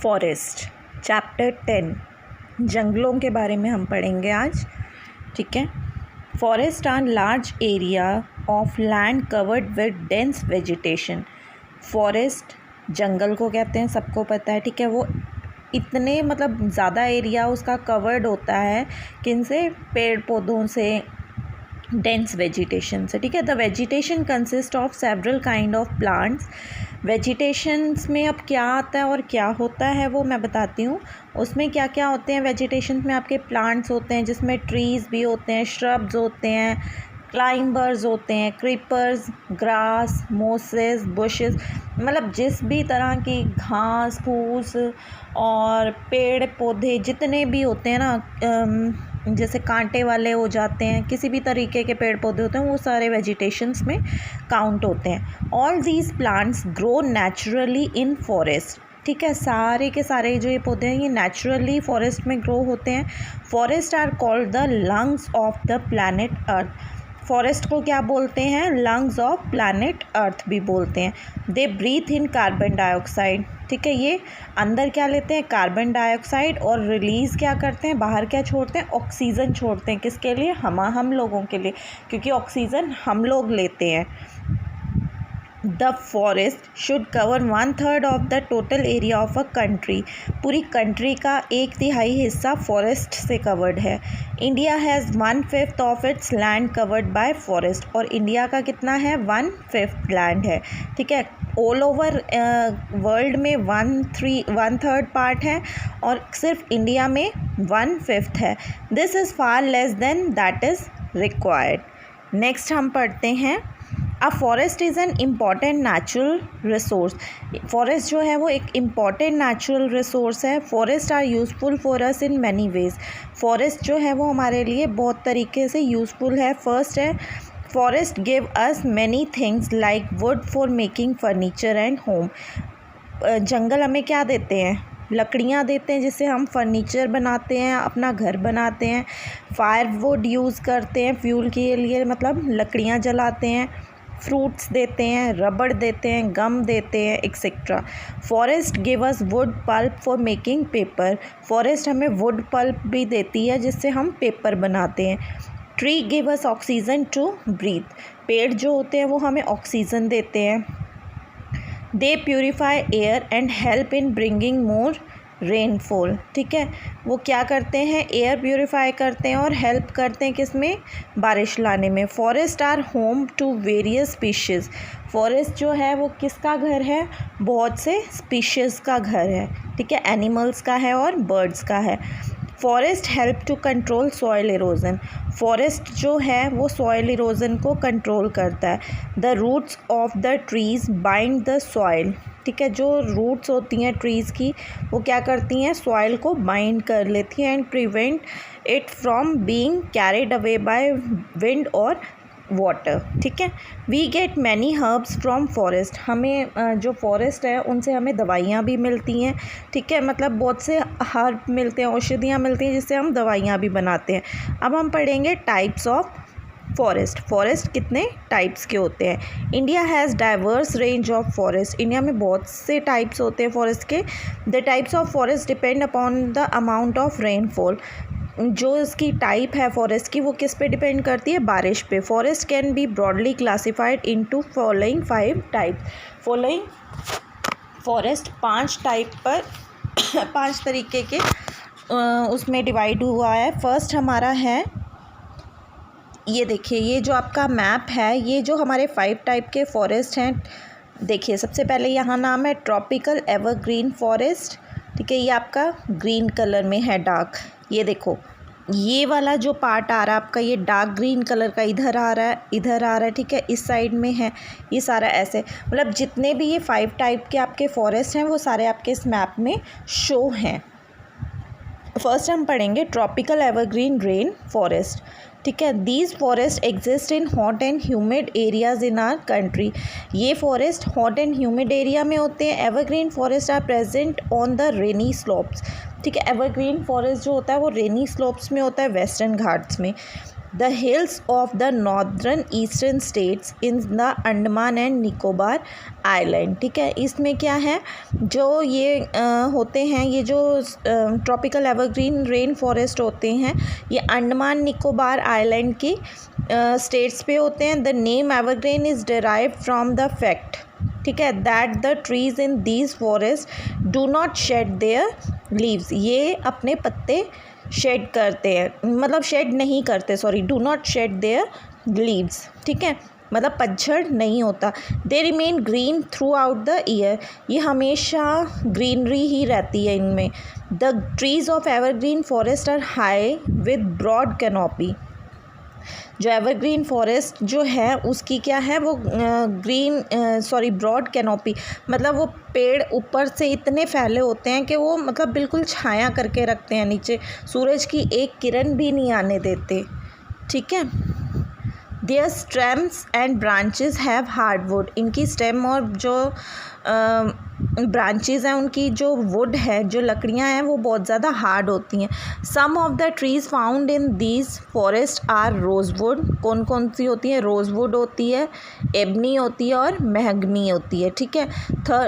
Forest chapter 10 जंगलों के बारे में हम पढ़ेंगे आज। ठीक है। Forest are large area of land covered with dense vegetation. Forest जंगल को कहते हैं, सबको पता है। ठीक है। वो इतने ज़्यादा एरिया उसका कवर्ड होता है किनसे, पेड़ पौधों से, डेंस वेजिटेशन से। ठीक है। The vegetation consist of several kind of plants. Vegetations में अब क्या आता है और क्या होता है वो मैं बताती हूँ। उसमें क्या क्या होते हैं वेजिटेशंस में, आपके प्लांट्स होते हैं जिसमें ट्रीज़ भी होते हैं, श्रब्स होते हैं, क्लाइंबर्स होते हैं, क्रीपर्स, ग्रास, मोसेस, बुशेस, जिस भी तरह की घास फूस और पेड़ पौधे जितने भी होते हैं ना, जैसे कांटे वाले हो जाते हैं, किसी भी तरीके के पेड़ पौधे होते हैं, वो सारे वेजिटेशंस में काउंट होते हैं। All these plants grow naturally in forest. ठीक है। सारे के सारे जो ये पौधे हैं ये नेचुरली फॉरेस्ट में ग्रो होते हैं। Forest are called the lungs of the planet earth. Forest को क्या बोलते हैं? लंग्स ऑफ प्लैनेट अर्थ भी बोलते हैं। They breathe in carbon dioxide. ठीक है। ये अंदर क्या लेते हैं? कार्बन डाइऑक्साइड, और रिलीज़ क्या करते हैं? बाहर क्या छोड़ते हैं? ऑक्सीजन छोड़ते हैं। किसके लिए? हम लोगों के लिए, क्योंकि ऑक्सीजन हम लोग लेते हैं। The forest should cover 1/3 of the total area of a country. पूरी कंट्री का 1/3 हिस्सा फॉरेस्ट से कवर्ड है। India has 1/5 of its land covered by forest. और इंडिया का कितना है? 1/5 लैंड है। ठीक है। ऑल ओवर वर्ल्ड में 1/3 पार्ट है और सिर्फ इंडिया में 1/5 है। This is far less than that is required. Next हम पढ़ते हैं, a forest is an important natural resource. Forest जो है वो एक इम्पॉर्टेंट नेचुरल रिसोर्स है। Forest are useful for us in many ways. Forest जो है वो हमारे लिए बहुत तरीके से यूज़फुल है। फर्स्ट है, forest give us many things like wood for making furniture and home. जंगल हमें क्या देते हैं? लकड़ियाँ देते हैं जिससे हम फर्नीचर बनाते हैं, अपना घर बनाते हैं। फायरवुड यूज़ करते हैं फ्यूल के लिए, लकड़ियाँ जलाते हैं। फ्रूट्स देते हैं, रबड़ देते हैं, गम देते हैं, etcetera. Forest give us wood pulp for making paper. Forest हमें वुड पल्प भी देती है जिससे हम पेपर बनाते हैं। Tree give us oxygen to breathe. पेड़ जो होते हैं वो हमें ऑक्सीजन देते हैं। They purify air and help in bringing more rainfall. ठीक है। वो क्या करते हैं? एयर प्यूरिफाई करते हैं और हेल्प करते हैं किसमें? बारिश लाने में। Forest are home to various species. Forest जो है वो किसका घर है? बहुत से स्पीशीज़ का घर है। ठीक है। एनिमल्स का है और बर्ड्स का है। Forest help to control soil erosion. Forest जो है वो सॉइल इरोजन को कंट्रोल करता है। The roots of the trees bind the soil. ठीक है। जो रूट्स होती हैं ट्रीज़ की वो क्या करती हैं? सॉइल को बाइंड कर लेती हैं and prevent it from being carried away by wind और वाटर। ठीक है। We get many herbs from forest. हमें जो फॉरेस्ट है उनसे हमें दवाइयाँ भी मिलती हैं। ठीक है। बहुत से हर्ब मिलते हैं, औषधियाँ मिलती हैं जिससे हम दवाइयाँ भी बनाते हैं। अब हम पढ़ेंगे टाइप्स ऑफ फॉरेस्ट। फॉरेस्ट कितने टाइप्स के होते हैं? India has diverse range of forest. India में बहुत से टाइप्स होते हैं फॉरेस्ट के। The types of forest depend upon the amount of rainfall. जो इसकी टाइप है फॉरेस्ट की वो किस पे डिपेंड करती है? बारिश पे। Forest can be broadly classified into following 5 types. Following forest 5 type पर 5 तरीके के उसमें डिवाइड हुआ है। फर्स्ट हमारा है, ये देखिए, ये जो आपका मैप है, ये जो हमारे 5 टाइप के फॉरेस्ट हैं। देखिए, सबसे पहले यहाँ नाम है ट्रॉपिकल एवरग्रीन फॉरेस्ट। ठीक है। ये आपका ग्रीन कलर में है, डार्क। ये देखो, ये वाला जो पार्ट आ रहा है आपका, ये डार्क ग्रीन कलर का इधर आ रहा है, इधर आ रहा है। ठीक है। इस साइड में है ये सारा ऐसे, जितने भी ये 5 टाइप के आपके फॉरेस्ट हैं वो सारे आपके इस मैप में शो हैं। फर्स्ट हम पढ़ेंगे ट्रॉपिकल एवरग्रीन रेन फॉरेस्ट। ठीक है। These forest exist in hot and humid areas in our country. ये forest hot and humid area में होते हैं। Evergreen forest are present on the rainy slopes. ठीक है। एवरग्रीन फॉरेस्ट जो होता है वो रेनी स्लोप्स में होता है, वेस्टर्न घाट्स में। The hills of the northern eastern states in the Andaman and Nicobar island. ठीक है, इसमें क्या है, जो ये होते हैं, ये जो ट्रॉपिकल एवरग्रीन रेन फॉरेस्ट होते हैं, ये अंडमान निकोबार आइलैंड की स्टेट्स पे होते हैं। The name evergreen is derived from the fact, ठीक है, that the trees in these forest do not shed their leaves. ये अपने पत्ते शेड करते हैं, मतलब शेड नहीं करते, sorry, do not shed their leaves. ठीक है, मतलब पतझड़ नहीं होता। They remain green throughout the year, ये हमेशा ग्रीनरी ही रहती है इनमें। The trees of evergreen forest are high with broad canopy. जो एवरग्रीन फॉरेस्ट जो है उसकी क्या है, वो ब्रॉड कैनोपी, मतलब वो पेड़ ऊपर से इतने फैले होते हैं कि वो मतलब बिल्कुल छाया करके रखते हैं, नीचे सूरज की एक किरण भी नहीं आने देते। ठीक है, their stems and branches have hardwood, इनकी स्टेम और जो ब्रांचेस हैं उनकी जो वुड है, जो लकड़ियां हैं, वो बहुत ज़्यादा हार्ड होती हैं। Some of the trees found in these forest are rosewood. कौन कौन सी होती है? रोजवुड होती है, एबनी होती है और महगनी होती है। ठीक है,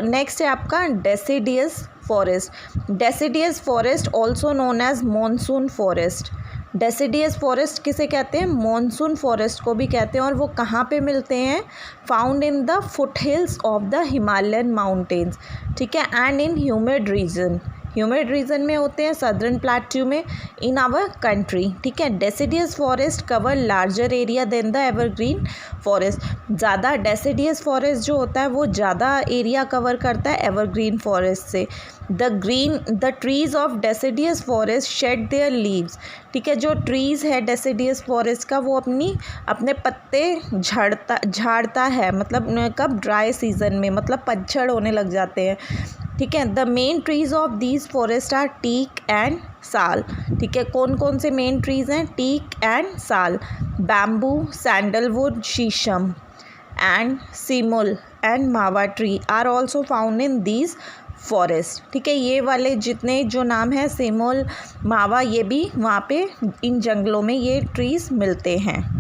नेक्स्ट है आपका deciduous forest. Deciduous forest also known as monsoon forest. Deciduous forest किसे कहते हैं? मॉनसून फॉरेस्ट को भी कहते हैं। और वो कहाँ पे मिलते हैं? Found in the foothills of the Himalayan mountains. ठीक है, and in humid region, humid region में होते हैं, सदर्न प्लेट्यू में इन आवर कंट्री। ठीक है, deciduous forest cover larger area than the evergreen forest. ज़्यादा डेसिडियस फॉरेस्ट जो होता है वो ज़्यादा एरिया कवर करता है एवरग्रीन फॉरेस्ट से। The trees of deciduous forest shed their leaves. ठीक है, जो ट्रीज़ है डेसिडियस फॉरेस्ट का वो अपने पत्ते झाड़ता है, मतलब कब? ड्राई सीजन में, मतलब पतझड़ होने लग जाते हैं। ठीक है, the main trees of these forest are teak and sal. ठीक है, कौन कौन से मेन ट्रीज़ हैं? Teak and sal. Bamboo, sandalwood, shisham and simul and mahua tree are also found in these forest. ठीक है, ये वाले जितने जो नाम है, सेमोल, मावा, ये भी वहाँ पे इन जंगलों में ये ट्रीज़ मिलते हैं।